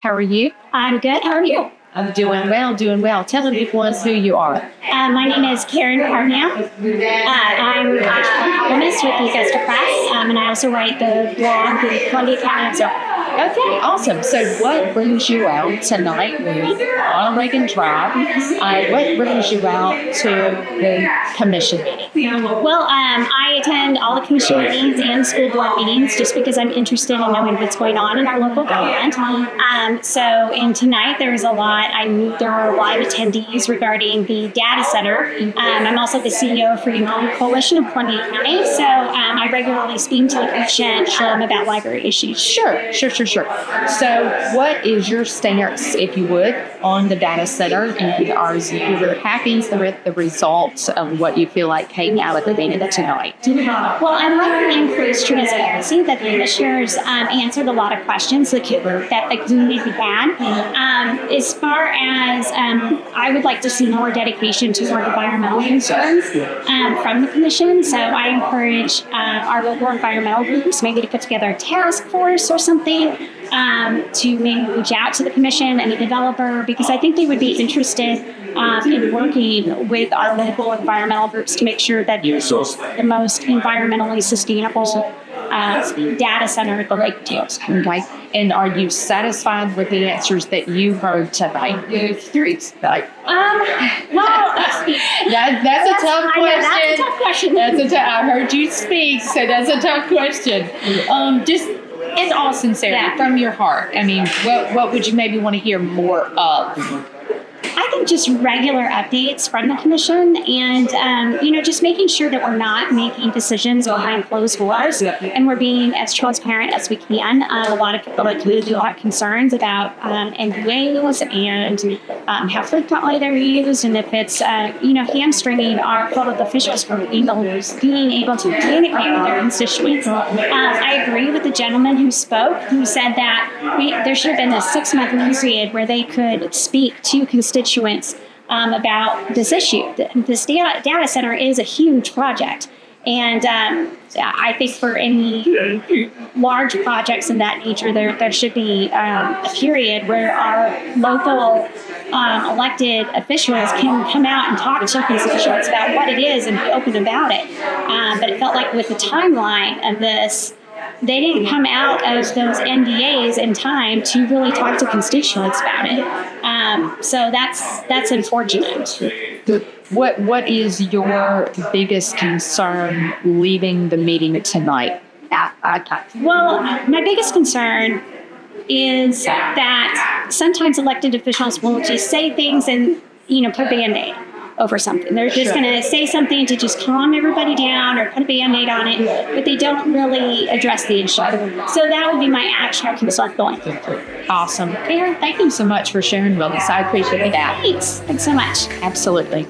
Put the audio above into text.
How are you? I'm good. How are you? I'm doing well, doing well. Tell the people who you are. My name is Karen Carnell. I'm a columnist with the Augusta Press, and I also write the blog, the Columbia County Observer. Okay, awesome. So what brings you out tonight on Reagan Drive? What brings you out to the commission meeting? Well, I attend all the commission meetings and school board meetings just because I'm interested in knowing what's going on in our local government. And tonight there was a lot. I knew there were a lot of attendees regarding the data center. I'm also the CEO of Freedom Coalition of Columbia County, so I regularly speak to the commission about library issues. Sure. So what is your stance, if you would, on the data center? And are you really happy with the results of what you feel like came out at the meeting tonight? Well, I'm looking increased transparency that the commissioners answered a lot of questions that the community had. As far as I would like to see more dedication to more environmental concerns from the commission. So I encourage our local environmental groups maybe to put together a task force or something to maybe reach out to the commission and the developer, because I think they would be interested in working with our local environmental groups to make sure that this is the most environmentally sustainable data center the lake deals. Okay. And are you satisfied with the answers that you heard tonight? That's a tough question. That's a tough question. I heard you speak, so that's a tough question. Just in all sincerity, from your heart, I mean, what would you maybe want to hear more of? I think just regular updates from the commission and, just making sure that we're not making decisions behind closed doors and we're being as transparent as we can. A lot of people do a lot of concerns about NDAs and how frequently they're used, and if it's, hamstringing our public officials from being able to communicate with their constituents. I agree with the gentleman who spoke, who said that there should have been a 6-month period where they could speak to constituents about this issue. This data center is a huge project. And I think for any large projects of that nature, there should be a period where our local elected officials can come out and talk to constituents about what it is and be open about it. But it felt like with the timeline of this, they didn't come out of those NDAs in time to really talk to constituents about it. So that's unfortunate. What is your biggest concern leaving the meeting tonight? Well, my biggest concern is that sometimes elected officials will just say things and, put a Band-Aid over something. They're just going to say something to just calm everybody down or put a Band-Aid on it, but they don't really address the issue. So that would be my actual concern going forward. Awesome. Karen, thank you so much for sharing with us. I appreciate that. Thanks so much. Absolutely.